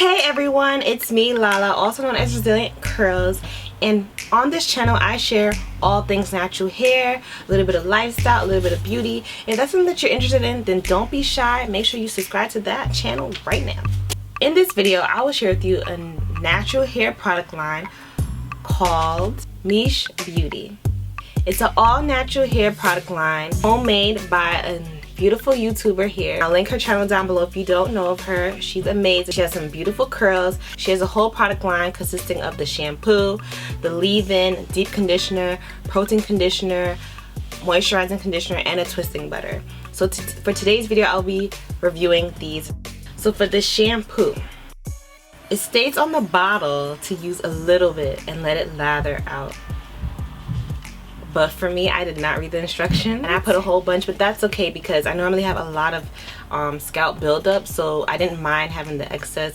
Hey everyone, it's me Lala, also known as ResilientCurlz, and on this channel I share all things natural hair, a little bit of lifestyle, a little bit of beauty. If that's something that you're interested in, then don't be shy. Make sure you subscribe to that channel right now. In this video I will share with you a natural hair product line called Miche Beauty. It's an all natural hair product line homemade by a beautiful YouTuber here. I'll link her channel down below if you don't know of her. She's amazing. She has some beautiful curls. She has a whole product line consisting of the shampoo, the leave-in, deep conditioner, protein conditioner, moisturizing conditioner, and a twisting butter. So for today's video I'll be reviewing these. So for the shampoo, it states on the bottle to use a little bit and let it lather out. But for me, I did not read the instructions and I put a whole bunch, but that's okay because I normally have a lot of scalp buildup, so I didn't mind having the excess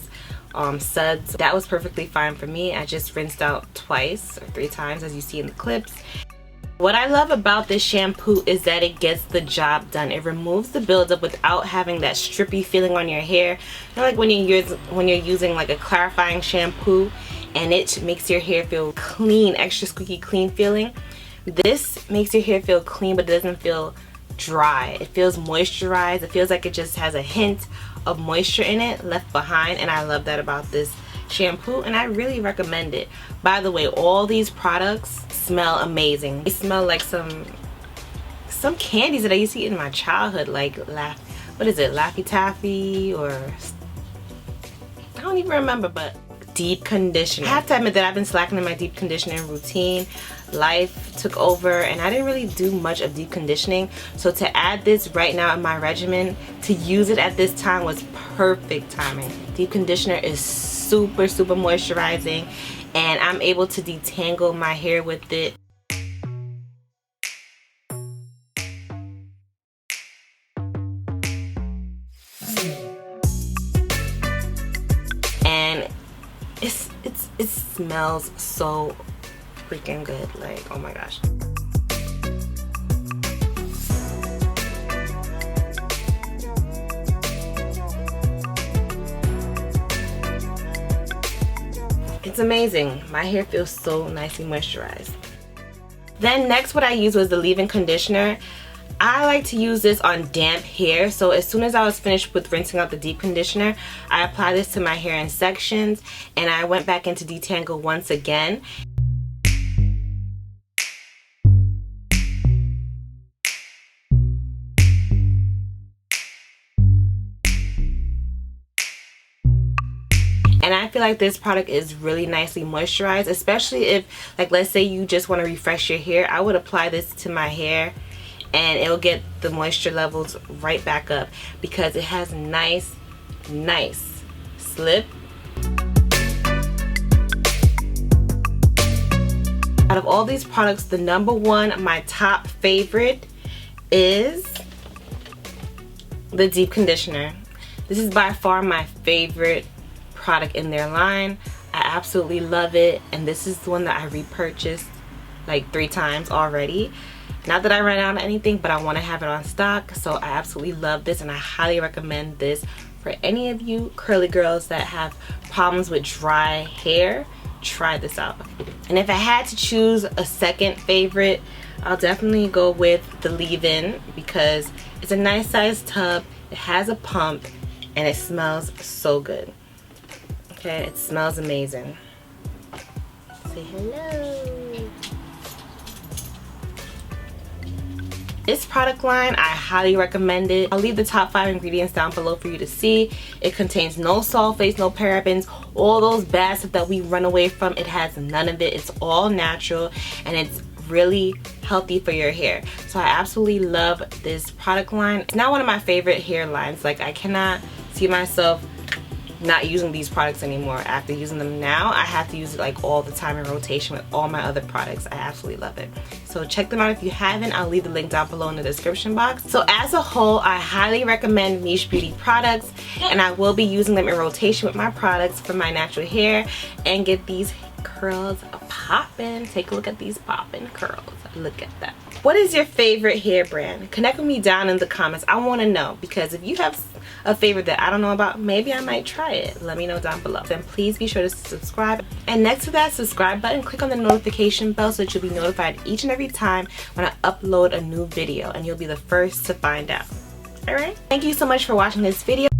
suds. That was perfectly fine for me. I just rinsed out twice or 3 times as you see in the clips. What I love about this shampoo is that it gets the job done. It removes the buildup without having that strippy feeling on your hair. You know, like when you're using like a clarifying shampoo and it makes your hair feel clean, extra squeaky clean feeling. This makes your hair feel clean, but it doesn't feel dry. It feels moisturized. It feels like it just has a hint of moisture in it left behind, and I love that about this shampoo, and I really recommend it. By the way, all these products smell amazing. They smell like some candies that I used to eat in my childhood, like what is it, Laffy Taffy, or I don't even remember, but deep conditioner. I have to admit that I've been slacking in my deep conditioning routine. Life took over and I didn't really do much of deep conditioning, so to add this right now in my regimen, to use it at this time, was perfect timing. Deep conditioner is super moisturizing and I'm able to detangle my hair with it. And it smells so freaking good, like, oh my gosh. It's amazing. My hair feels so nicely moisturized. Then next what I used was the leave-in conditioner. I like to use this on damp hair, so as soon as I was finished with rinsing out the deep conditioner, I applied this to my hair in sections and I went back into detangle once again. And I feel like this product is really nicely moisturized, especially if, like, let's say you just want to refresh your hair. I would apply this to my hair and it'll get the moisture levels right back up because it has nice slip. Out of all these products, the number one, my top favorite, is the deep conditioner. This is by far my favorite product in their line. I absolutely love it, and this is the one that I repurchased like 3 times already. Not that I ran out of anything, but I want to have it on stock, so I absolutely love this and I highly recommend this for any of you curly girls that have problems with dry hair. Try this out. And if I had to choose a second favorite, I'll definitely go with the leave-in because it's a nice sized tub, it has a pump, and it smells so good. Okay, it smells amazing. Say hello. This product line, I highly recommend it. I'll leave the top 5 ingredients down below for you to see. It contains no sulfates, no parabens, all those bad stuff that we run away from. It has none of it. It's all natural and it's really healthy for your hair. So I absolutely love this product line. It's not one of my favorite hair lines. Like, I cannot see myself not using these products anymore. After using them now, I have to use it like all the time in rotation with all my other products. I absolutely love it. So check them out if you haven't. I'll leave the link down below in the description box. So as a whole, I highly recommend Miche Beauty products, and I will be using them in rotation with my products for my natural hair and get these curls popping. Take a look at these popping curls. Look at that. What is your favorite hair brand? Connect with me down in the comments. I want to know, because if you have a favorite that I don't know about, maybe I might try it. Let me know down below. Then please be sure to subscribe. And next to that subscribe button, click on the notification bell so that you'll be notified each and every time when I upload a new video, and you'll be the first to find out. Alright? Thank you so much for watching this video.